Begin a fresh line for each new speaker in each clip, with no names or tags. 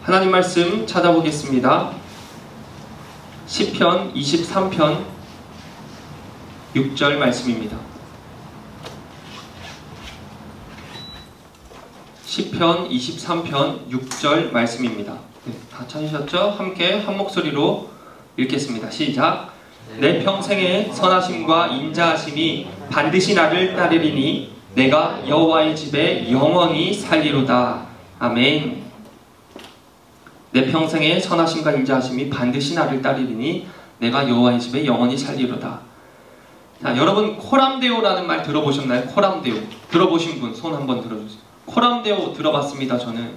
하나님 말씀 찾아보겠습니다. 시편 23편 6절 말씀입니다. 시편 23편 6절 말씀입니다. 네, 다 찾으셨죠? 함께 한 목소리로 읽겠습니다. 시작! 내 평생의 선하심과 인자하심이 반드시 나를 따르리니 내가 여호와의 집에 영원히 살리로다. 아멘. 내 평생의 선하심과 인자하심이 반드시 나를 따르리니 내가 여호와의 집에 영원히 살리로다. 자, 여러분 코람데오라는 말 들어보셨나요? 코람데오 들어보신 분 손 한번 들어주세요. 코람데오 들어봤습니다. 저는.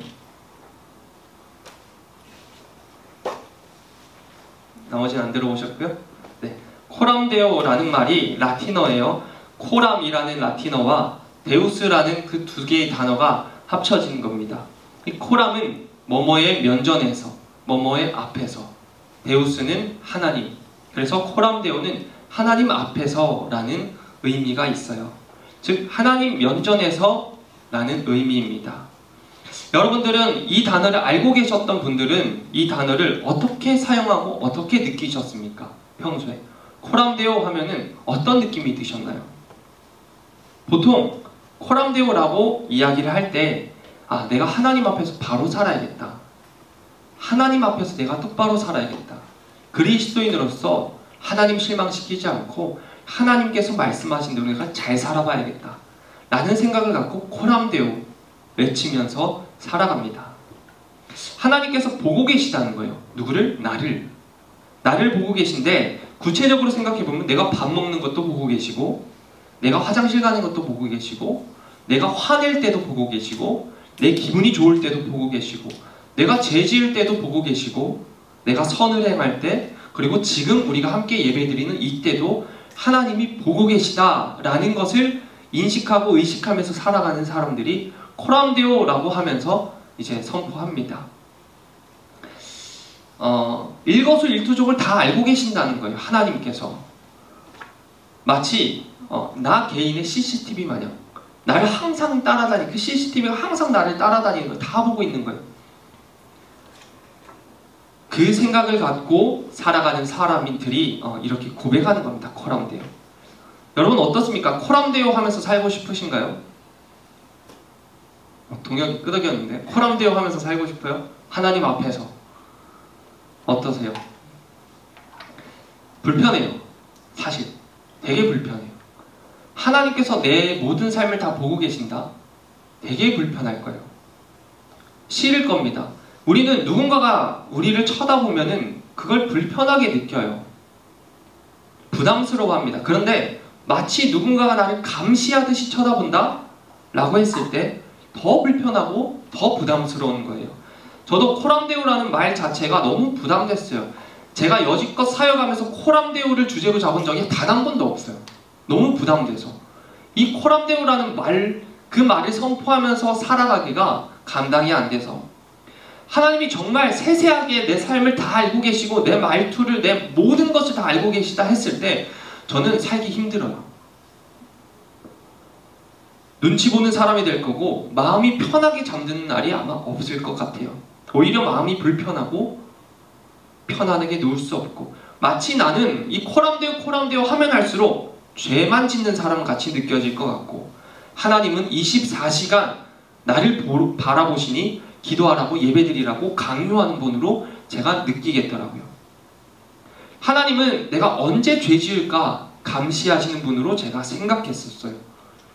나머지는 안 들어보셨고요. 네, 코람데오라는 말이 라틴어예요. 코람이라는 라틴어와 데우스라는 그 두 개의 단어가 합쳐진 겁니다. 이 코람은 뭐뭐의 면전에서, 뭐뭐의 앞에서, 데우스는 하나님. 그래서 코람데오는 하나님 앞에서 라는 의미가 있어요. 즉 하나님 면전에서 라는 의미입니다. 여러분들은 이 단어를 알고 계셨던 분들은 이 단어를 어떻게 사용하고 어떻게 느끼셨습니까? 평소에 코람데오 하면은 어떤 느낌이 드셨나요? 보통 코람데오라고 이야기를 할 때 내가 하나님 앞에서 바로 살아야겠다. 하나님 앞에서 내가 똑바로 살아야겠다. 그리스도인으로서 하나님 실망시키지 않고 하나님께서 말씀하신 대로 내가 잘 살아봐야겠다 라는 생각을 갖고 코람데오 외치면서 살아갑니다. 하나님께서 보고 계시다는 거예요. 누구를? 나를 보고 계신데 구체적으로 생각해보면 내가 밥 먹는 것도 보고 계시고 내가 화장실 가는 것도 보고 계시고 내가 화낼 때도 보고 계시고 내 기분이 좋을 때도 보고 계시고 내가 죄 지을 때도 보고 계시고 내가 선을 행할 때 그리고 지금 우리가 함께 예배드리는 이때도 하나님이 보고 계시다라는 것을 인식하고 의식하면서 살아가는 사람들이 코람데오라고 하면서 이제 선포합니다. 일거수일투족을 다 알고 계신다는 거예요. 하나님께서 마치 나 개인의 CCTV 마냥 나를 항상 따라다니는 그 CCTV가 항상 나를 따라다니는 걸 다 보고 있는 거예요. 그 생각을 갖고 살아가는 사람들이 이렇게 고백하는 겁니다. 코람데오. 여러분 어떻습니까? 코람데오 하면서 살고 싶으신가요? 동혁이 끄덕였는데 코람데오 하면서 살고 싶어요? 하나님 앞에서 어떠세요? 불편해요. 사실 되게 불편해요. 하나님께서 내 모든 삶을 다 보고 계신다? 되게 불편할 거예요. 싫을 겁니다. 우리는 누군가가 우리를 쳐다보면은 그걸 불편하게 느껴요. 부담스러워합니다. 그런데 마치 누군가가 나를 감시하듯이 쳐다본다? 라고 했을 때 더 불편하고 더 부담스러운 거예요. 저도 코람데오라는 말 자체가 너무 부담됐어요. 제가 여지껏 사역하면서 코람데오를 주제로 잡은 적이 단 한 번도 없어요. 너무 부담돼서. 이 코람데오라는 말, 그 말을 선포하면서 살아가기가 감당이 안 돼서 하나님이 정말 세세하게 내 삶을 다 알고 계시고 내 말투를, 내 모든 것을 다 알고 계시다 했을 때 저는 살기 힘들어요. 눈치 보는 사람이 될 거고 마음이 편하게 잠드는 날이 아마 없을 것 같아요. 오히려 마음이 불편하고 편안하게 누울 수 없고 마치 나는 이 코람데오 하면 할수록 죄만 짓는 사람 같이 느껴질 것 같고 하나님은 24시간 나를 바라보시니 기도하라고 예배드리라고 강요하는 분으로 제가 느끼겠더라고요. 하나님은 내가 언제 죄 지을까 감시하시는 분으로 제가 생각했었어요.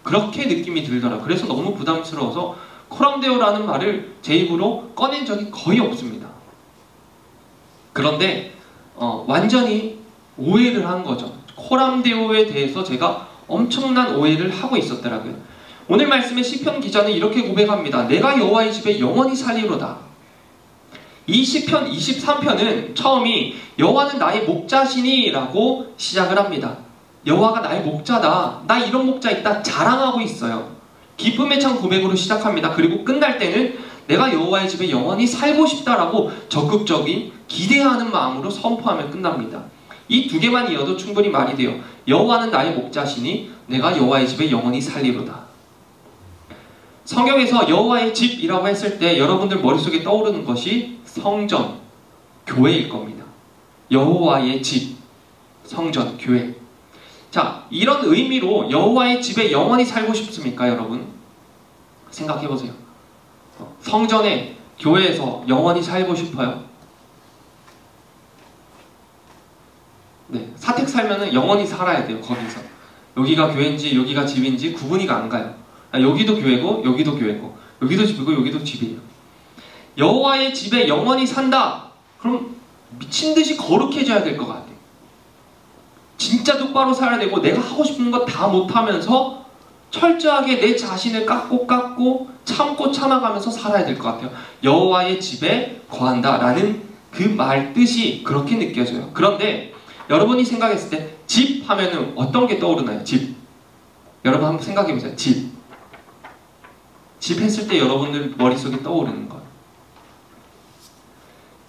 그렇게 느낌이 들더라고요. 그래서 너무 부담스러워서 코람데오라는 말을 제 입으로 꺼낸 적이 거의 없습니다. 그런데 완전히 오해를 한 거죠. 코람데오에 대해서 제가 엄청난 오해를 하고 있었더라고요. 오늘 말씀의 시편 기자는 이렇게 고백합니다. 내가 여호와의 집에 영원히 살리로다. 이 시편 23편은 처음이 여호와는 나의 목자시니 라고 시작을 합니다. 여호와가 나의 목자다. 나 이런 목자 있다. 자랑하고 있어요. 기쁨에 찬 고백으로 시작합니다. 그리고 끝날 때는 내가 여호와의 집에 영원히 살고 싶다라고 적극적인 기대하는 마음으로 선포하며 끝납니다. 이 두 개만 이어도 충분히 말이 돼요. 여호와는 나의 목자시니 내가 여호와의 집에 영원히 살리로다. 성경에서 여호와의 집이라고 했을 때 여러분들 머릿속에 떠오르는 것이 성전, 교회일 겁니다. 여호와의 집, 성전, 교회. 자, 이런 의미로 여호와의 집에 영원히 살고 싶습니까, 여러분? 생각해 보세요. 성전에, 교회에서 영원히 살고 싶어요? 네, 사택 살면은 영원히 살아야 돼요, 거기서. 여기가 교회인지 여기가 집인지 구분이 안 가요. 여기도 교회고 여기도 교회고 여기도 집이고 여기도 집이에요. 여호와의 집에 영원히 산다. 그럼 미친듯이 거룩해져야 될 것 같아요. 진짜 똑바로 살아야 되고 내가 하고 싶은 거 다 못하면서 철저하게 내 자신을 깎고 참고 참아가면서 살아야 될 것 같아요. 여호와의 집에 거한다 라는 그 말 뜻이 그렇게 느껴져요. 그런데 여러분이 생각했을 때 집 하면은 어떤 게 떠오르나요? 집. 여러분 한번 생각해보세요. 집. 집 했을 때 여러분들 머릿속에 떠오르는 것.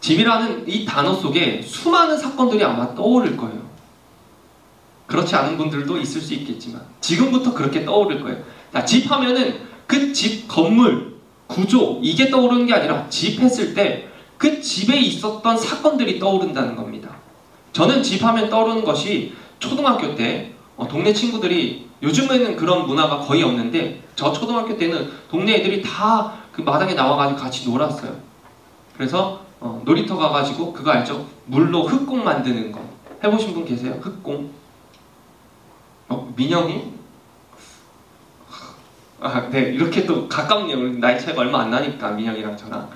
집이라는 이 단어 속에 수많은 사건들이 아마 떠오를 거예요. 그렇지 않은 분들도 있을 수 있겠지만 지금부터 그렇게 떠오를 거예요. 자, 집 하면은 그 집 건물, 구조 이게 떠오르는 게 아니라 집 했을 때 그 집에 있었던 사건들이 떠오른다는 겁니다. 저는 집 하면 떠오르는 것이 초등학교 때 동네 친구들이 요즘에는 그런 문화가 거의 없는데 저 초등학교 때는 동네 애들이 다 그 마당에 나와가지고 같이 놀았어요. 그래서 놀이터 가가지고 그거 알죠? 물로 흙공 만드는 거 해보신 분 계세요? 흙공? 민영이? 네, 이렇게 또 가깝네요. 나이 차이가 얼마 안 나니까 민영이랑 저랑.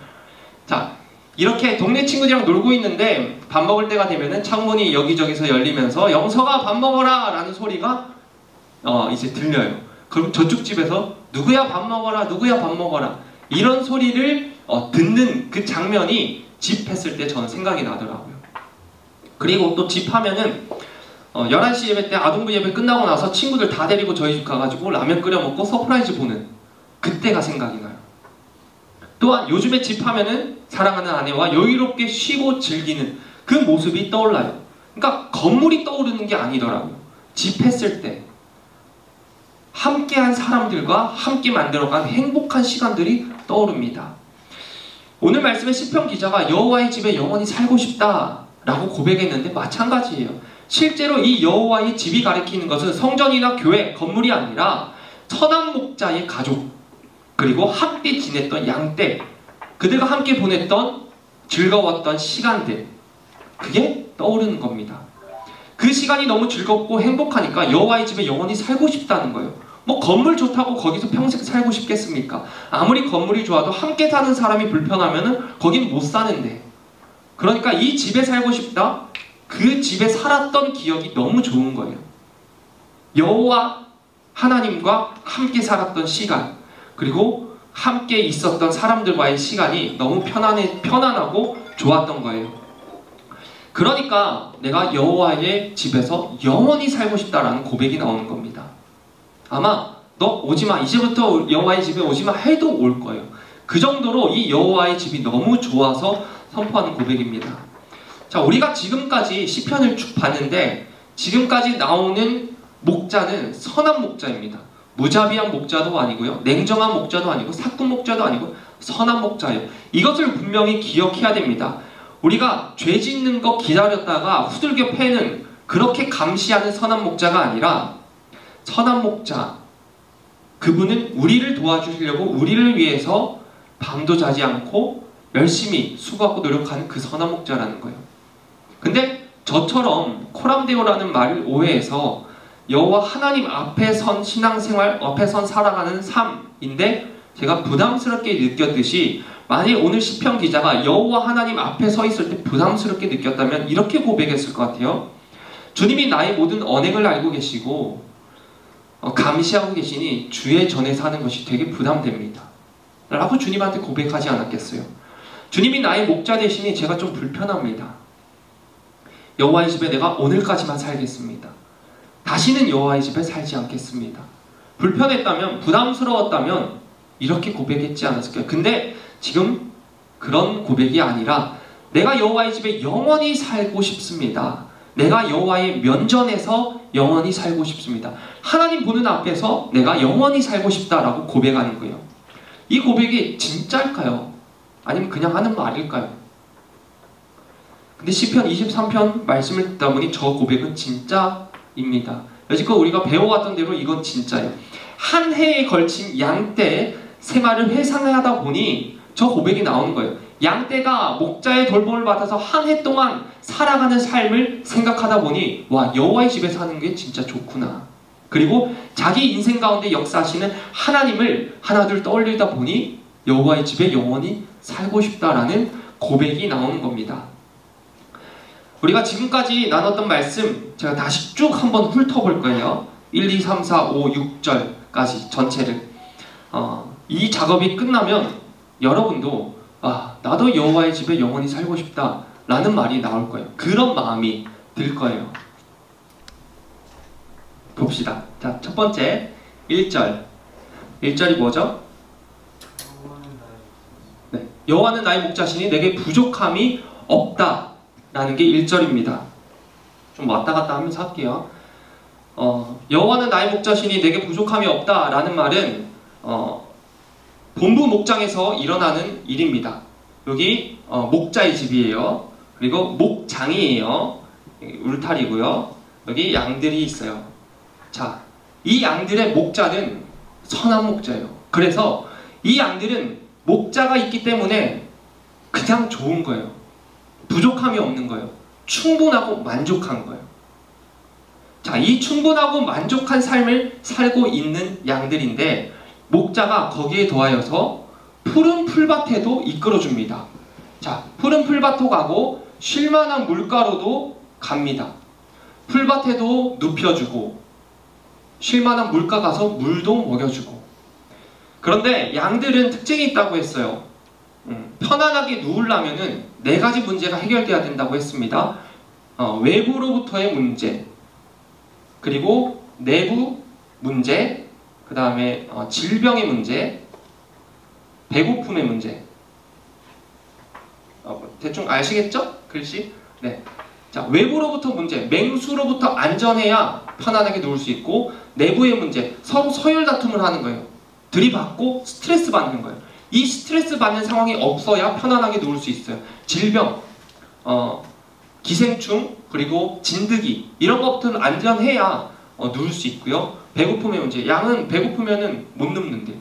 자, 이렇게 동네 친구들이랑 놀고 있는데 밥 먹을 때가 되면은 창문이 여기저기서 열리면서 영서가 밥 먹어라 라는 소리가 이제 들려요. 그럼 저쪽 집에서 누구야 밥 먹어라, 누구야 밥 먹어라 이런 소리를 듣는 그 장면이 집 했을 때 저는 생각이 나더라고요. 그리고 또 집 하면은 11시 예배 때 아동부 예배 끝나고 나서 친구들 다 데리고 저희 집 가가지고 라면 끓여 먹고 서프라이즈 보는 그때가 생각이 나요. 또한 요즘에 집 하면은 사랑하는 아내와 여유롭게 쉬고 즐기는 그 모습이 떠올라요. 그러니까 건물이 떠오르는 게 아니더라고요. 집 했을 때 함께한 사람들과 함께 만들어간 행복한 시간들이 떠오릅니다. 오늘 말씀의 시편 기자가 여호와의 집에 영원히 살고 싶다라고 고백했는데 마찬가지예요. 실제로 이 여호와의 집이 가리키는 것은 성전이나 교회, 건물이 아니라 선한 목자의 가족, 그리고 함께 지냈던 양떼, 그들과 함께 보냈던 즐거웠던 시간들, 그게 떠오르는 겁니다. 그 시간이 너무 즐겁고 행복하니까 여호와의 집에 영원히 살고 싶다는 거예요. 뭐 건물 좋다고 거기서 평생 살고 싶겠습니까? 아무리 건물이 좋아도 함께 사는 사람이 불편하면은 거긴 못 사는데. 그러니까 이 집에 살고 싶다? 그 집에 살았던 기억이 너무 좋은 거예요. 여호와 하나님과 함께 살았던 시간, 그리고 함께 있었던 사람들과의 시간이 너무 편안하고 좋았던 거예요. 그러니까 내가 여호와의 집에서 영원히 살고 싶다라는 고백이 나오는 겁니다. 아마 너 오지마, 이제부터 여호와의 집에 오지마 해도 올 거예요. 그 정도로 이 여호와의 집이 너무 좋아서 선포하는 고백입니다. 자, 우리가 지금까지 시편을 쭉 봤는데 지금까지 나오는 목자는 선한 목자입니다. 무자비한 목자도 아니고요, 냉정한 목자도 아니고 사꾼 목자도 아니고 선한 목자예요. 이것을 분명히 기억해야 됩니다. 우리가 죄 짓는 거 기다렸다가 후들겨 패는 그렇게 감시하는 선한 목자가 아니라 선한 목자, 그분은 우리를 도와주시려고 우리를 위해서 밤도 자지 않고 열심히 수고하고 노력하는 그 선한 목자라는 거예요. 근데 저처럼 코람데오라는 말을 오해해서 여호와 하나님 앞에 선 신앙생활, 앞에 선 살아가는 삶인데 제가 부담스럽게 느꼈듯이, 만일 오늘 시편 기자가 여호와 하나님 앞에 서 있을 때 부담스럽게 느꼈다면 이렇게 고백했을 것 같아요. 주님이 나의 모든 언행을 알고 계시고 감시하고 계시니 주의 전에 사는 것이 되게 부담됩니다 라고 주님한테 고백하지 않았겠어요? 주님이 나의 목자 되시니 제가 좀 불편합니다. 여호와의 집에 내가 오늘까지만 살겠습니다. 다시는 여호와의 집에 살지 않겠습니다. 불편했다면, 부담스러웠다면 이렇게 고백했지 않았을까요? 근데 지금 그런 고백이 아니라 내가 여호와의 집에 영원히 살고 싶습니다. 내가 여호와의 면전에서 영원히 살고 싶습니다. 하나님 보는 앞에서 내가 영원히 살고 싶다라고 고백하는 거예요. 이 고백이 진짜일까요? 아니면 그냥 하는 말일까요? 근데 시편 23편 말씀을 듣다 보니 저 고백은 진짜입니다. 여지껏 우리가 배워왔던 대로 이건 진짜예요. 한 해에 걸친 양떼 생활을 회상하다 보니 저 고백이 나오는 거예요. 양떼가 목자의 돌봄을 받아서 한 해 동안 살아가는 삶을 생각하다 보니 와, 여호와의 집에 사는 게 진짜 좋구나. 그리고 자기 인생 가운데 역사하시는 하나님을 하나둘 떠올리다 보니 여호와의 집에 영원히 살고 싶다라는 고백이 나오는 겁니다. 우리가 지금까지 나눴던 말씀 제가 다시 쭉 한번 훑어볼 거예요. 1, 2, 3, 4, 5, 6절까지 전체를. 이 작업이 끝나면 여러분도 나도 여호와의 집에 영원히 살고 싶다 라는 말이 나올 거예요. 그런 마음이 들 거예요. 봅시다. 자, 첫 번째 1절. 1절이 뭐죠? 네, 여호와는 나의 목자시니 내게 부족함이 없다 라는 게 1절입니다. 좀 왔다 갔다 하면서 할게요. 여호와는 나의 목자시니 내게 부족함이 없다 라는 말은 본부 목장에서 일어나는 일입니다. 여기 목자의 집이에요. 그리고 목장이에요. 울타리고요. 여기 양들이 있어요. 자, 이 양들의 목자는 선한 목자예요. 그래서 이 양들은 목자가 있기 때문에 그냥 좋은 거예요. 부족함이 없는 거예요. 충분하고 만족한 거예요. 자, 이 충분하고 만족한 삶을 살고 있는 양들인데 목자가 거기에 더하여서 푸른 풀밭에도 이끌어줍니다. 자, 푸른 풀밭도 가고 쉴만한 물가로도 갑니다. 풀밭에도 눕혀주고 쉴만한 물가 가서 물도 먹여주고. 그런데 양들은 특징이 있다고 했어요. 편안하게 누우려면은 4가지 문제가 해결돼야 된다고 했습니다. 외부로부터의 문제, 그리고 내부 문제, 그 다음에 질병의 문제, 배고픔의 문제. 대충 아시겠죠? 글씨? 네. 자, 외부로부터 문제, 맹수로부터 안전해야 편안하게 누울 수 있고, 내부의 문제, 서로 서열 다툼을 하는 거예요. 들이받고 스트레스 받는 거예요. 이 스트레스 받는 상황이 없어야 편안하게 누울 수 있어요. 질병, 기생충, 그리고 진드기 이런 것부터는 안전해야 누울 수 있고요. 배고픔의 문제, 양은 배고프면은 못 눕는데요.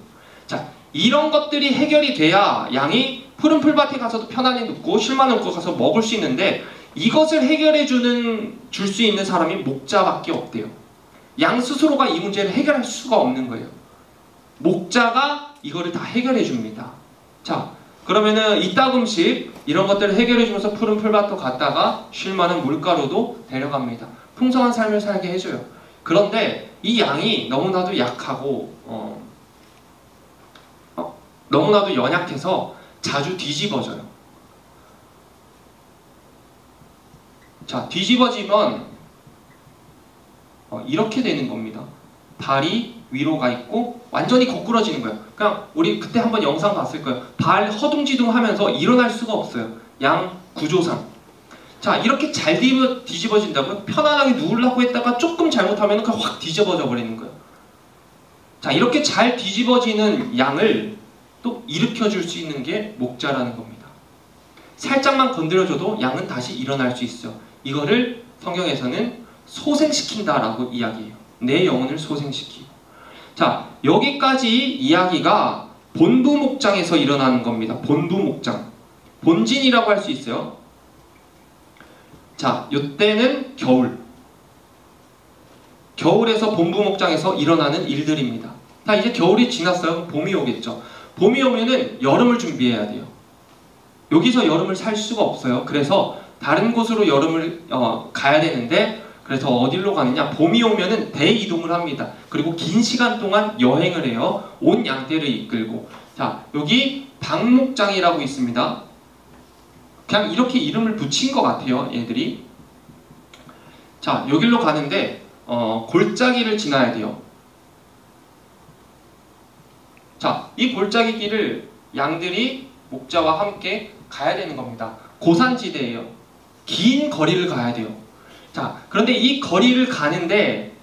자, 이런 것들이 해결이 돼야 양이 푸른 풀밭에 가서도 편안히 눕고 쉴만한 곳 가서 먹을 수 있는데 이것을 해결해 줄 수 있는 사람이 목자밖에 없대요. 양 스스로가 이 문제를 해결할 수가 없는 거예요. 목자가 이거를 다 해결해 줍니다. 자, 그러면은 이따금씩 이런 것들을 해결해 주면서 푸른 풀밭도 갔다가 쉴만한 물가로도 데려갑니다. 풍성한 삶을 살게 해줘요. 그런데 이 양이 너무나도 약하고 너무나도 연약해서 자주 뒤집어져요. 자, 뒤집어지면 이렇게 되는 겁니다. 발이 위로 가 있고 완전히 거꾸러지는 거예요. 그냥 우리 그때 한번 영상 봤을 거예요. 발 허둥지둥 하면서 일어날 수가 없어요. 양 구조상. 자, 이렇게 잘 뒤집어진다고요? 편안하게 누우려고 했다가 조금 잘못하면 그냥 확 뒤집어져 버리는 거예요. 자, 이렇게 잘 뒤집어지는 양을 또 일으켜 줄 수 있는 게 목자라는 겁니다. 살짝만 건드려줘도 양은 다시 일어날 수 있어요. 이거를 성경에서는 소생시킨다라고 이야기해요. 내 영혼을 소생시키고. 자, 여기까지 이야기가 본부 목장에서 일어나는 겁니다. 본부 목장. 본진이라고 할 수 있어요. 자, 이때는 겨울. 겨울에서 본부 목장에서 일어나는 일들입니다. 자, 이제 겨울이 지났어요. 봄이 오겠죠. 봄이 오면은 여름을 준비해야 돼요. 여기서 여름을 살 수가 없어요. 그래서 다른 곳으로 여름을 가야 되는데 그래서 어디로 가느냐? 봄이 오면은 대이동을 합니다. 그리고 긴 시간 동안 여행을 해요. 온 양떼를 이끌고. 자, 여기 박목장이라고 있습니다. 그냥 이렇게 이름을 붙인 것 같아요, 얘들이. 자, 여기로 가는데 골짜기를 지나야 돼요. 자, 이 골짜기 길을 양들이 목자와 함께 가야 되는 겁니다. 고산지대예요. 긴 거리를 가야 돼요. 자, 그런데 이 거리를 가는데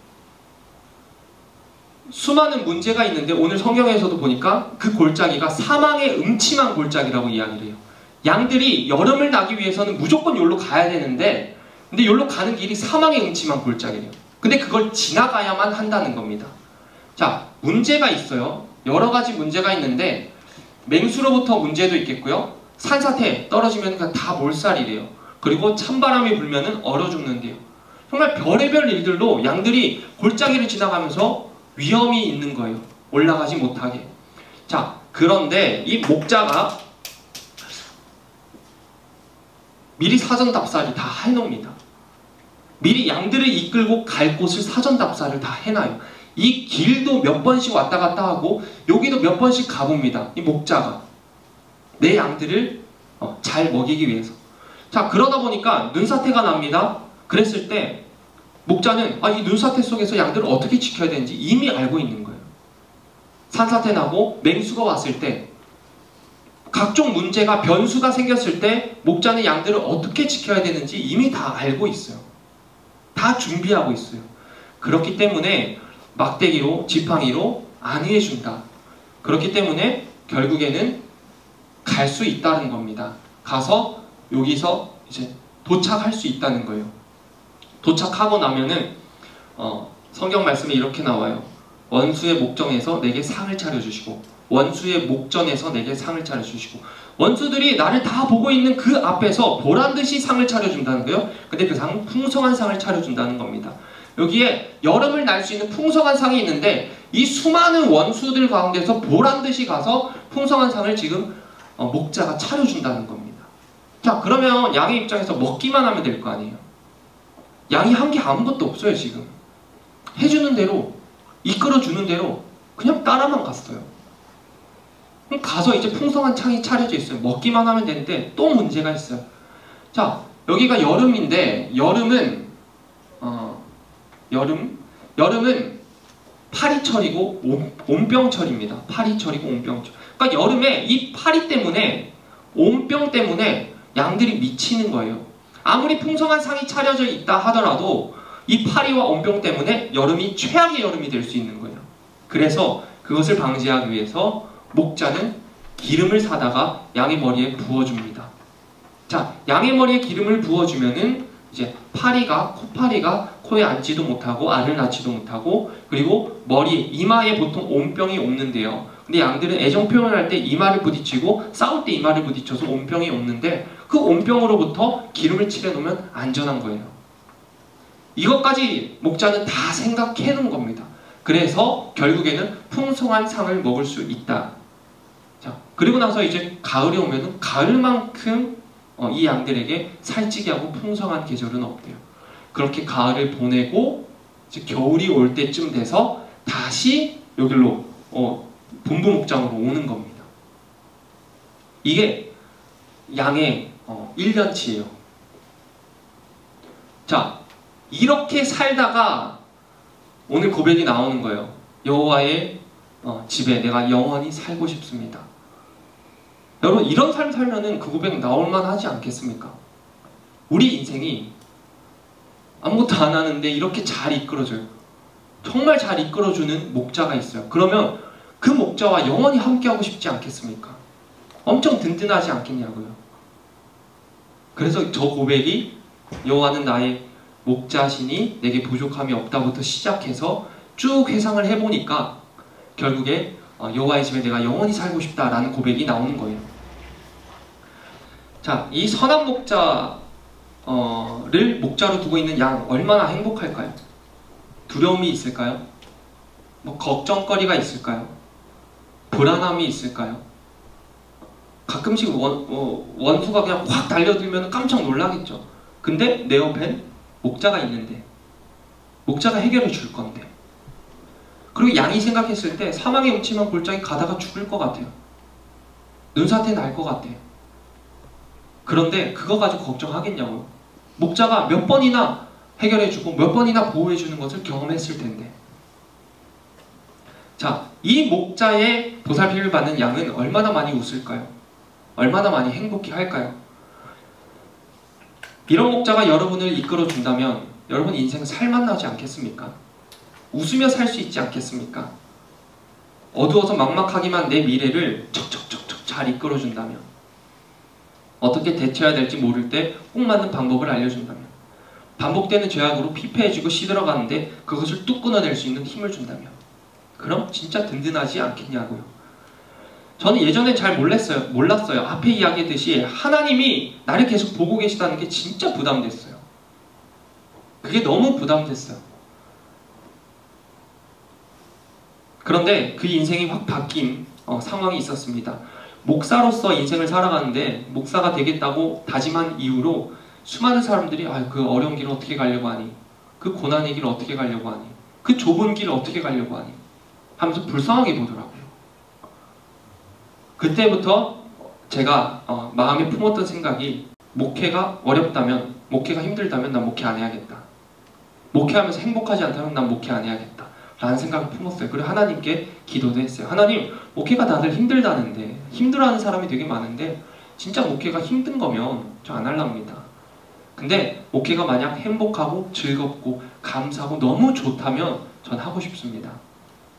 수많은 문제가 있는데 오늘 성경에서도 보니까 그 골짜기가 사망의 음침한 골짜기라고 이야기를 해요. 양들이 여름을 나기 위해서는 무조건 여기로 가야 되는데 근데 여기로 가는 길이 사망의 음침한 골짜기래요. 근데 그걸 지나가야만 한다는 겁니다. 자, 문제가 있어요. 여러 가지 문제가 있는데 맹수로부터 문제도 있겠고요. 산사태 떨어지면 그냥 다 몰살이래요. 그리고 찬바람이 불면 얼어 죽는데요. 정말 별의별 일들로 양들이 골짜기를 지나가면서 위험이 있는 거예요. 올라가지 못하게. 자, 그런데 이 목자가 미리 사전 답사를 다 해놓습니다. 미리 양들을 이끌고 갈 곳을 사전 답사를 다 해놔요. 이 길도 몇 번씩 왔다 갔다 하고 여기도 몇 번씩 가봅니다. 이 목자가 내 양들을 잘 먹이기 위해서. 자, 그러다 보니까 눈사태가 납니다. 그랬을 때 목자는 이 눈사태 속에서 양들을 어떻게 지켜야 되는지 이미 알고 있는 거예요. 산사태 나고 맹수가 왔을 때 각종 문제가 변수가 생겼을 때 목자는 양들을 어떻게 지켜야 되는지 이미 다 알고 있어요. 다 준비하고 있어요. 그렇기 때문에 막대기로 지팡이로 안위해준다. 그렇기 때문에 결국에는 갈 수 있다는 겁니다. 가서 여기서 이제 도착할 수 있다는 거예요. 도착하고 나면은 성경 말씀에 이렇게 나와요. 원수의 목전에서 내게 상을 차려주시고 원수의 목전에서 내게 상을 차려주시고 원수들이 나를 다 보고 있는 그 앞에서 보란듯이 상을 차려준다는 거예요. 근데 그 상은 풍성한 상을 차려준다는 겁니다. 여기에 여름을 날 수 있는 풍성한 상이 있는데 이 수많은 원수들 가운데서 보란듯이 가서 풍성한 상을 지금 목자가 차려준다는 겁니다. 자, 그러면 양의 입장에서 먹기만 하면 될 거 아니에요. 양이 한 게 아무것도 없어요. 지금 해주는 대로 이끌어주는 대로 그냥 따라만 갔어요. 그럼 가서 이제 풍성한 창이 차려져 있어요. 먹기만 하면 되는데 또 문제가 있어요. 자, 여기가 여름인데 여름은 여름은 파리철이고 온병철입니다. 파리철이고 온병철. 그러니까 여름에 이 파리 때문에 온병 때문에 양들이 미치는 거예요. 아무리 풍성한 상이 차려져 있다 하더라도 이 파리와 온병 때문에 여름이 최악의 여름이 될 수 있는 거예요. 그래서 그것을 방지하기 위해서 목자는 기름을 사다가 양의 머리에 부어줍니다. 자, 양의 머리에 기름을 부어주면은 이제 코파리가 코에 앉지도 못하고 알을 낳지도 못하고 그리고 머리, 이마에 보통 온병이 옵는데요. 근데 양들은 애정 표현을 할 때 이마를 부딪히고 싸울 때 이마를 부딪혀서 온병이 옵는데 그 온병으로부터 기름을 칠해 놓으면 안전한 거예요. 이것까지 목자는 다 생각해 놓은 겁니다. 그래서 결국에는 풍성한 상을 먹을 수 있다. 자, 그리고 나서 이제 가을이 오면은 가을만큼 이 양들에게 살찌게 하고 풍성한 계절은 없대요. 그렇게 가을을 보내고 이제 겨울이 올 때쯤 돼서 다시 여기로 본부 목장으로 오는 겁니다. 이게 양의 1년치예요. 자, 이렇게 살다가 오늘 고백이 나오는 거예요. 여호와의 집에 내가 영원히 살고 싶습니다. 여러분, 이런 삶 살면은 그 고백 나올만 하지 않겠습니까? 우리 인생이 아무것도 안 하는데 이렇게 잘 이끌어줘요. 정말 잘 이끌어주는 목자가 있어요. 그러면 그 목자와 영원히 함께하고 싶지 않겠습니까? 엄청 든든하지 않겠냐고요. 그래서 저 고백이 여호와는 나의 목자시니 내게 부족함이 없다부터 시작해서 쭉 회상을 해보니까 결국에 여호와의 집에 내가 영원히 살고 싶다라는 고백이 나오는 거예요. 자, 이 선한 목자를 목자로 두고 있는 양 얼마나 행복할까요? 두려움이 있을까요? 걱정거리가 있을까요? 불안함이 있을까요? 가끔씩 원수가 그냥 확 달려들면 깜짝 놀라겠죠. 근데 내 옆엔 목자가 있는데, 목자가 해결해 줄 건데. 그리고 양이 생각했을 때 사망의 음침한 골짜기 가다가 죽을 것 같아요. 눈사태 날 것 같아요. 그런데 그거 가지고 걱정하겠냐고요. 목자가 몇 번이나 해결해주고 몇 번이나 보호해주는 것을 경험했을 텐데. 자, 이 목자의 보살핌을 받는 양은 얼마나 많이 웃을까요? 얼마나 많이 행복해 할까요? 이런 목자가 여러분을 이끌어준다면 여러분 인생 살맛나지 않겠습니까? 웃으며 살 수 있지 않겠습니까? 어두워서 막막하기만 내 미래를 척척척척 잘 이끌어준다면, 어떻게 대처해야 될지 모를 때 꼭 맞는 방법을 알려준다면, 반복되는 죄악으로 피폐해지고 시들어가는데 그것을 뚝 끊어낼 수 있는 힘을 준다면, 그럼 진짜 든든하지 않겠냐고요. 저는 예전에 잘 몰랐어요. 앞에 이야기했듯이 하나님이 나를 계속 보고 계시다는 게 진짜 부담됐어요. 그게 너무 부담됐어요. 그런데 그 인생이 확 바뀐 상황이 있었습니다. 목사로서 인생을 살아가는데 목사가 되겠다고 다짐한 이후로 수많은 사람들이 그 어려운 길을 어떻게 가려고 하니? 그 고난의 길을 어떻게 가려고 하니? 그 좁은 길을 어떻게 가려고 하니? 하면서 불쌍하게 보더라고요. 그때부터 제가 마음에 품었던 생각이, 목회가 어렵다면, 목회가 힘들다면 난 목회 안 해야겠다. 목회하면서 행복하지 않다면 난 목회 안 해야겠다 라는 생각을 품었어요. 그리고 하나님께 기도도 했어요. 하나님, 목회가 다들 힘들다는데, 힘들어하는 사람이 되게 많은데 진짜 목회가 힘든 거면 저 안 할랍니다. 근데 목회가 만약 행복하고 즐겁고 감사하고 너무 좋다면 전 하고 싶습니다.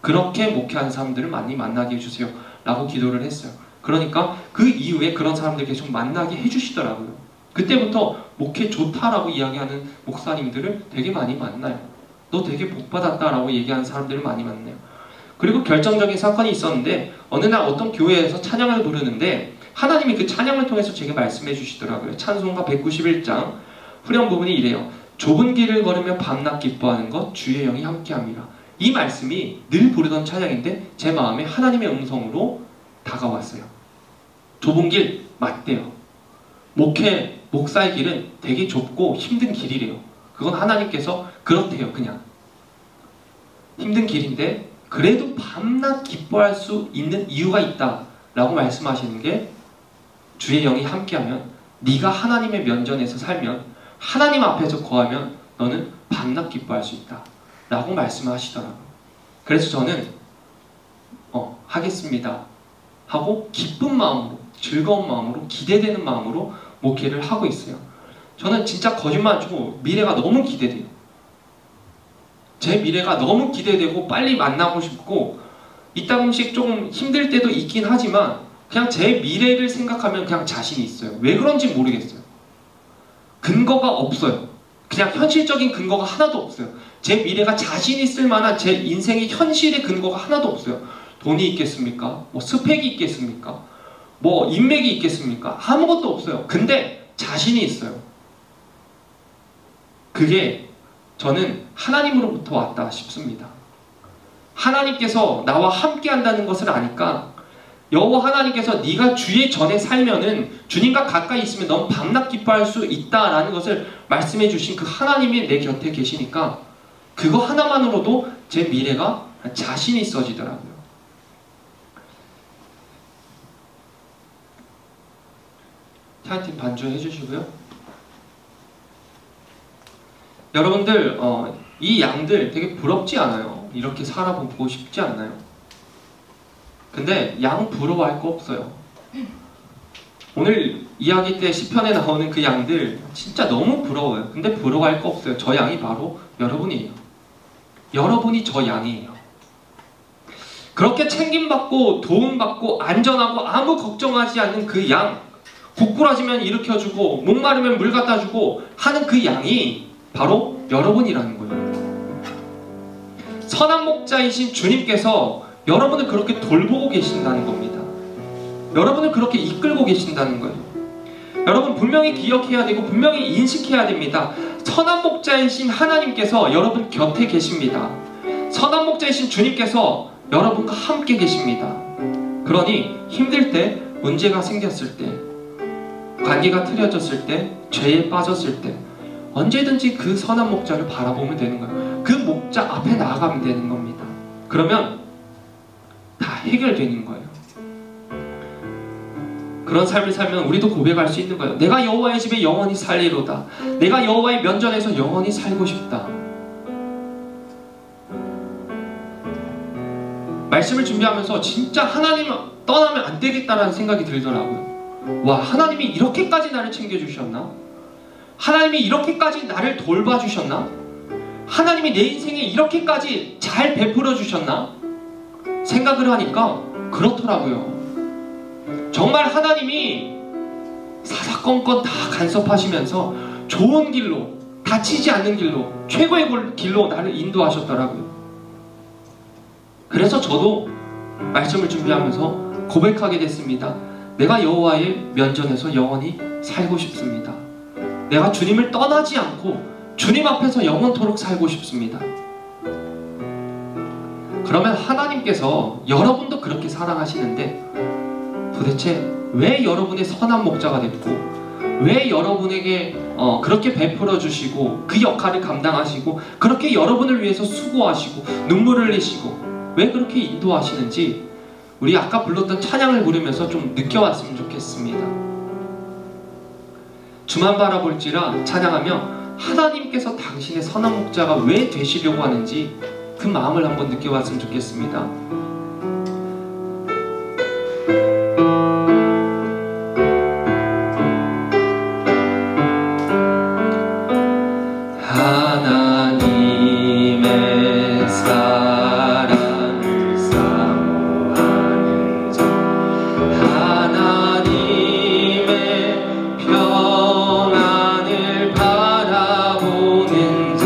그렇게 목회하는 사람들을 많이 만나게 해주세요 라고 기도를 했어요. 그러니까 그 이후에 그런 사람들 계속 만나게 해주시더라고요. 그때부터 목회 좋다라고 이야기하는 목사님들을 되게 많이 만나요. 너 되게 복받았다 라고 얘기하는 사람들을 많이 만나요. 그리고 결정적인 사건이 있었는데, 어느 날 어떤 교회에서 찬양을 부르는데 하나님이 그 찬양을 통해서 제게 말씀해 주시더라고요. 찬송가 191장 후렴 부분이 이래요. 좁은 길을 걸으며 밤낮 기뻐하는 것 주의 영이 함께함이라. 이 말씀이 늘 부르던 찬양인데 제 마음에 하나님의 음성으로 다가왔어요. 좁은 길 맞대요. 목사의 길은 되게 좁고 힘든 길이래요. 그건 하나님께서 그렇대요. 그냥 힘든 길인데 그래도 밤낮 기뻐할 수 있는 이유가 있다 라고 말씀하시는 게, 주의 영이 함께하면, 네가 하나님의 면전에서 살면, 하나님 앞에서 거하면 너는 밤낮 기뻐할 수 있다 라고 말씀하시더라고요. 그래서 저는 하겠습니다 하고 기쁜 마음으로, 즐거운 마음으로, 기대되는 마음으로 목회를 하고 있어요. 저는 진짜 거짓말 안 치고 미래가 너무 기대돼요. 제 미래가 너무 기대되고 빨리 만나고 싶고, 이따금씩 조금 힘들 때도 있긴 하지만 그냥 제 미래를 생각하면 그냥 자신이 있어요. 왜 그런지 모르겠어요. 근거가 없어요. 그냥 현실적인 근거가 하나도 없어요. 제 미래가 자신 있을 만한 제 인생의 현실의 근거가 하나도 없어요. 돈이 있겠습니까? 뭐 스펙이 있겠습니까? 뭐 인맥이 있겠습니까? 아무것도 없어요. 근데 자신이 있어요. 그게 저는 하나님으로부터 왔다 싶습니다. 하나님께서 나와 함께 한다는 것을 아니까, 여호와 하나님께서 네가 주의 전에 살면은, 주님과 가까이 있으면 넌 밤낮 기뻐할 수 있다라는 것을 말씀해 주신 그 하나님이 내 곁에 계시니까 그거 하나만으로도 제 미래가 자신이 있어지더라고요. 차이팀 반주해 주시고요. 여러분들 이 양들 되게 부럽지 않아요? 이렇게 살아보고 싶지 않나요? 근데 양 부러워할 거 없어요. 오늘 이야기 때 시편에 나오는 그 양들 진짜 너무 부러워요. 근데 부러워할 거 없어요. 저 양이 바로 여러분이에요. 여러분이 저 양이에요. 그렇게 챙김받고 도움받고 안전하고 아무 걱정하지 않는 그 양, 고꾸라지면 일으켜주고 목마르면 물 갖다 주고 하는 그 양이 바로 여러분이라는 거예요. 선한 목자이신 주님께서 여러분을 그렇게 돌보고 계신다는 겁니다. 여러분을 그렇게 이끌고 계신다는 거예요. 여러분 분명히 기억해야 되고 분명히 인식해야 됩니다. 선한 목자이신 하나님께서 여러분 곁에 계십니다. 선한 목자이신 주님께서 여러분과 함께 계십니다. 그러니 힘들 때, 문제가 생겼을 때, 관계가 틀어졌을 때, 죄에 빠졌을 때 언제든지 그 선한 목자를 바라보면 되는 거예요. 그 목자 앞에 나아가면 되는 겁니다. 그러면 다 해결되는 거예요. 그런 삶을 살면 우리도 고백할 수 있는 거예요. 내가 여호와의 집에 영원히 살리로다. 내가 여호와의 면전에서 영원히 살고 싶다. 말씀을 준비하면서 진짜 하나님 떠나면 안 되겠다라는 생각이 들더라고요. 와, 하나님이 이렇게까지 나를 챙겨주셨나? 하나님이 이렇게까지 나를 돌봐주셨나? 하나님이 내 인생에 이렇게까지 잘 베풀어 주셨나? 생각을 하니까 그렇더라고요. 정말 하나님이 사사건건 다 간섭하시면서 좋은 길로, 다치지 않는 길로, 최고의 길로 나를 인도하셨더라고요. 그래서 저도 말씀을 준비하면서 고백하게 됐습니다. 내가 여호와의 면전에서 영원히 살고 싶습니다. 내가 주님을 떠나지 않고 주님 앞에서 영원토록 살고 싶습니다. 그러면 하나님께서 여러분도 그렇게 사랑하시는데 도대체 왜 여러분의 선한 목자가 됐고, 왜 여러분에게 그렇게 베풀어 주시고 그 역할을 감당하시고 그렇게 여러분을 위해서 수고하시고 눈물을 흘리시고 왜 그렇게 인도하시는지 우리 아까 불렀던 찬양을 부르면서 좀 느껴왔으면 좋겠습니다. 주만 바라볼지라 찬양하며 하나님께서 당신의 선한 목자가 왜 되시려고 하는지 그 마음을 한번 느껴봤으면 좋겠습니다. 하나님의 사랑을 사모하는 자, 하나님의 평안을 바라보는 자,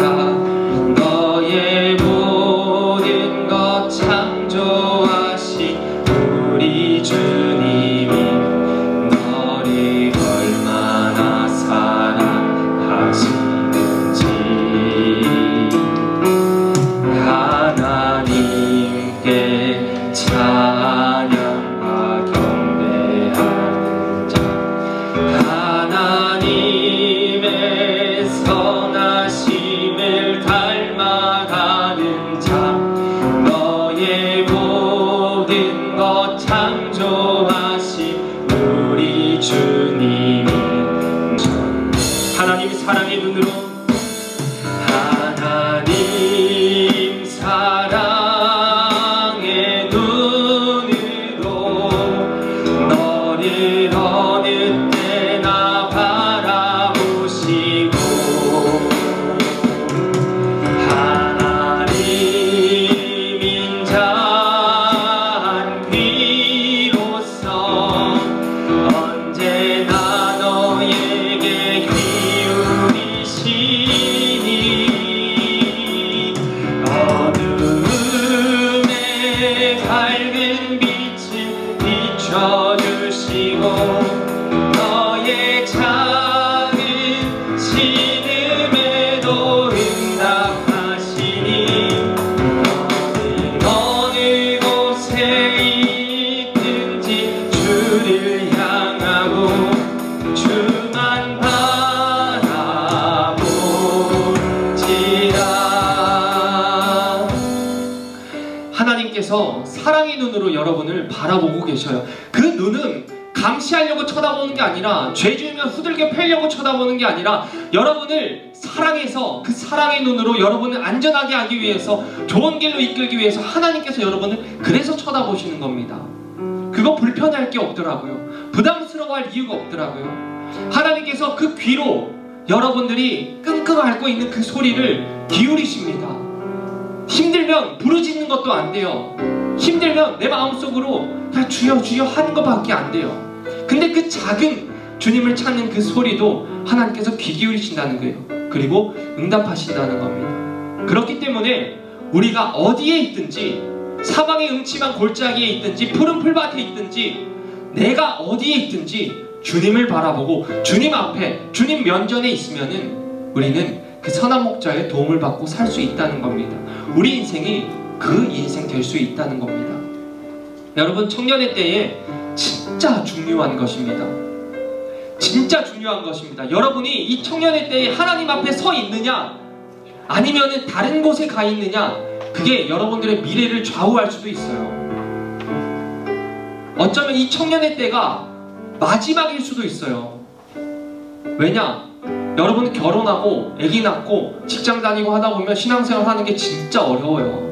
너의 모든 것 창조하신 우리 주님이 너를 얼마나 사랑하시는지 하나님께 찬양과 경배하는 자, 하나님의 선하심을 닮아가는 자, 너의 모든 것 창조하신 우리 주님이 하나님 사랑의 눈으로, 하나님 사랑의 눈으로 너를 어느 때나 바라보시고 하나님 인자한 귀로서 언제나 너에게 기울이시니 어둠에 밝은 빛을 비춰주시고 너의 작은 신음에도 응답하시니 너는 어느 곳에 있든지 주를 향하고 주만 바라보지라. 하나님께서 사랑의 눈으로 여러분을 바라보고 계셔요. 그 눈은 감시하려고 쳐다보는 게 아니라, 죄 지으면 후들겨 패려고 쳐다보는 게 아니라, 여러분을 사랑해서 그 사랑의 눈으로 여러분을 안전하게 하기 위해서, 좋은 길로 이끌기 위해서 하나님께서 여러분을 그래서 쳐다보시는 겁니다. 그거 불편할 게 없더라고요. 부담스러워할 이유가 없더라고요. 하나님께서 그 귀로 여러분들이 끙끙 앓고 있는 그 소리를 기울이십니다. 힘들면 부르짖는 것도 안 돼요. 힘들면 내 마음속으로 그냥 주여 주여 하는 것밖에 안 돼요. 근데 그 작은 주님을 찾는 그 소리도 하나님께서 귀 기울이신다는 거예요. 그리고 응답하신다는 겁니다. 그렇기 때문에 우리가 어디에 있든지, 사방의 음침한 골짜기에 있든지 푸른 풀밭에 있든지, 내가 어디에 있든지 주님을 바라보고 주님 앞에, 주님 면전에 있으면은 우리는 그 선한 목자의 도움을 받고 살 수 있다는 겁니다. 우리 인생이 그 인생 될 수 있다는 겁니다. 여러분, 청년의 때에 진짜 중요한 것입니다. 진짜 중요한 것입니다. 여러분이 이 청년의 때에 하나님 앞에 서 있느냐 아니면은 다른 곳에 가 있느냐, 그게 여러분들의 미래를 좌우할 수도 있어요. 어쩌면 이 청년의 때가 마지막일 수도 있어요. 왜냐? 여러분 결혼하고 아기 낳고 직장 다니고 하다 보면 신앙생활 하는 게 진짜 어려워요.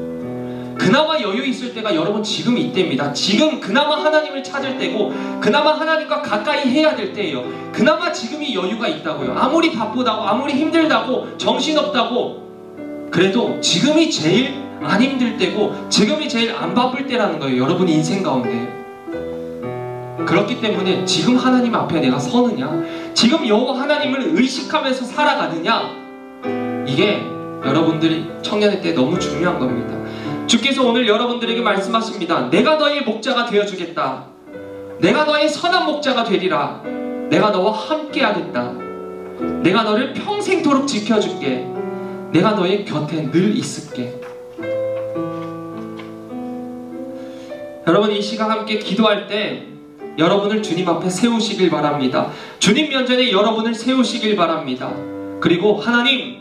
그나마 여유 있을 때가 여러분 지금 이때입니다. 지금 그나마 하나님을 찾을 때고, 그나마 하나님과 가까이 해야 될 때예요. 그나마 지금이 여유가 있다고요. 아무리 바쁘다고, 아무리 힘들다고, 정신없다고, 그래도 지금이 제일 안 힘들 때고 지금이 제일 안 바쁠 때라는 거예요. 여러분 인생 가운데. 그렇기 때문에 지금 하나님 앞에 내가 서느냐, 지금 여호와 하나님을 의식하면서 살아가느냐, 이게 여러분들이 청년의 때 너무 중요한 겁니다. 주께서 오늘 여러분들에게 말씀하십니다. 내가 너의 목자가 되어주겠다. 내가 너의 선한 목자가 되리라. 내가 너와 함께 하겠다. 내가 너를 평생토록 지켜줄게. 내가 너의 곁에 늘 있을게. 여러분 이 시간 함께 기도할 때 여러분을 주님 앞에 세우시길 바랍니다. 주님 면전에 여러분을 세우시길 바랍니다. 그리고 하나님,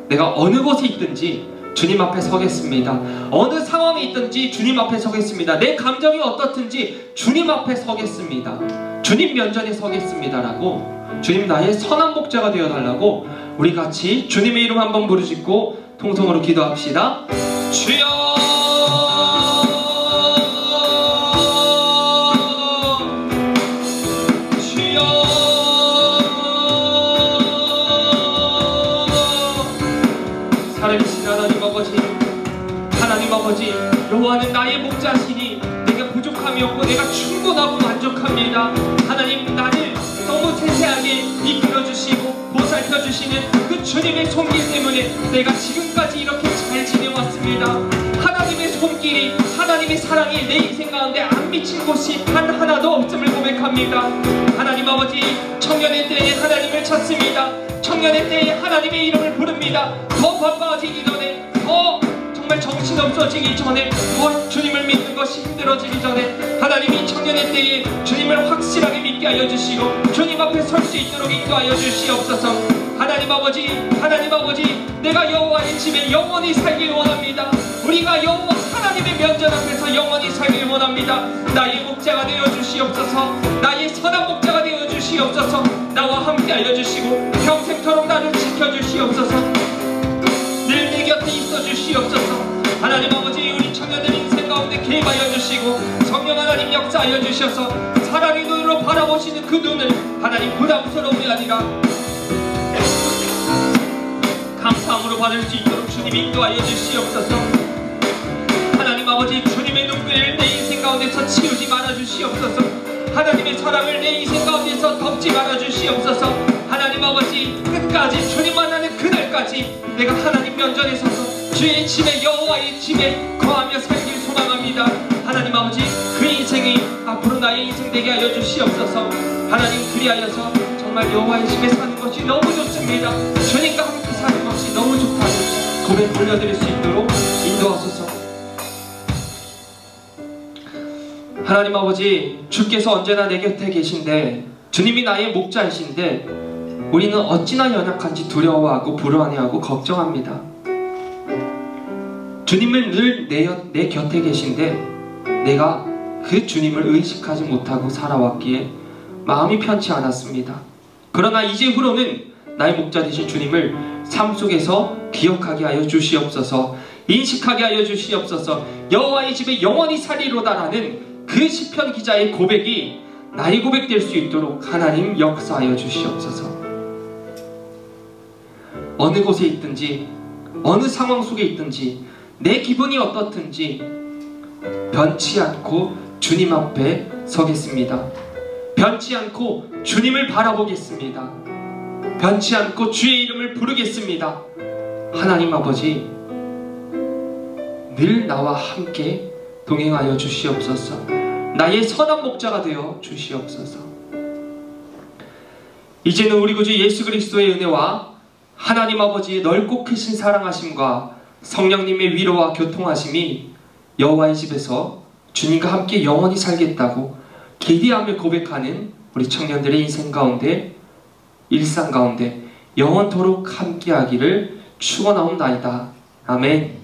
내가 어느 곳에 있든지 주님 앞에 서겠습니다. 어느 상황에 있든지 주님 앞에 서겠습니다. 내 감정이 어떻든지 주님 앞에 서겠습니다. 주님 면전에 서겠습니다 라고, 주님 나의 선한 목자가 되어달라고 우리 같이 주님의 이름 한번 부르짖고 통성으로 기도합시다. 주여, 하나님 아버지, 여호와는 나의 목자시니 내가 부족함이 없고 내가 충분하고 만족합니다. 하나님, 나를 너무 세세하게 이끌어주시고 보살펴주시는 그 주님의 손길 때문에 내가 지금까지 이렇게 잘 지내왔습니다. 하나님의 손길이, 하나님의 사랑이 내 인생 가운데 안 미친 곳이 단 하나도 없음을 고백합니다. 하나님 아버지, 청년의 때에 하나님을 찾습니다. 청년의 때에 하나님의 이름을 부릅니다. 더 바빠지기 전에, 더 정말 정신없어지기 전에, 더 주님을 믿는 것이 힘들어지기 전에 하나님이 청년의 때에 주님을 확실하게 믿게 하여 주시고 주님 앞에 설 수 있도록 인도하여 주시옵소서. 하나님 아버지, 하나님 아버지, 내가 여호와의 집에 영원히 살길 원합니다. 우리가 여호와 하나님의 면전 앞에서 영원히 살길 원합니다. 나의 목자가 되어 주시옵소서. 나의 선한 목자가 되어 주시옵소서. 나와 함께 알려주시고 평생토록 나를 지켜주시옵소서. 늘 내 곁에 있어 주시옵소서. 하나님 아버지, 우리 청년들 인생 가운데 개입하여 주시고 성령 하나님 역사하여 주셔서 사랑의 눈으로 바라보시는 그 눈을 하나님 부담스러움이 아니라 감사함으로 받을 수 있도록 주님 인도하여 주시옵소서. 하나님 아버지, 주님의 눈길을 내 인생 가운데서 치우지 말아 주시옵소서. 하나님의 사랑을 내 인생 가운데서 덮지 말아 주시옵소서. 하나님 아버지, 끝까지 주님 만나는 그날까지 내가 하나님 면전에 서서 주의 집에, 여호와의 집에 거하며 살길 소망합니다. 하나님 아버지, 그 인생이 앞으로 나의 인생 되게 하여 주시옵소서. 하나님, 그리하여서 정말 여호와의 집에 사는 것이 너무 좋습니다. 주님과 함께 사는 것이 너무 좋다고 고백 올려드릴 수 있도록 인도하소서. 하나님 아버지, 주께서 언제나 내 곁에 계신데, 주님이 나의 목자이신데 우리는 어찌나 연약한지 두려워하고 불안해하고 걱정합니다. 주님은 늘 내 곁에 계신데 내가 그 주님을 의식하지 못하고 살아왔기에 마음이 편치 않았습니다. 그러나 이제후로는 나의 목자 되신 주님을 삶 속에서 기억하게 하여 주시옵소서. 인식하게 하여 주시옵소서. 여호와의 집에 영원히 살리로다라는 그 시편 기자의 고백이 나의 고백 될 수 있도록 하나님 역사하여 주시옵소서. 어느 곳에 있든지 어느 상황 속에 있든지 내 기분이 어떻든지 변치 않고 주님 앞에 서겠습니다. 변치 않고 주님을 바라보겠습니다. 변치 않고 주의 이름을 부르겠습니다. 하나님 아버지, 늘 나와 함께 동행하여 주시옵소서. 나의 선한 목자가 되어 주시옵소서. 이제는 우리 구주 예수 그리스도의 은혜와 하나님 아버지의 넓고 크신 사랑하심과 성령님의 위로와 교통하심이 여호와의 집에서 주님과 함께 영원히 살겠다고 기대하며 고백하는 우리 청년들의 인생 가운데, 일상 가운데 영원토록 함께하기를 축원하옵나이다. 아멘.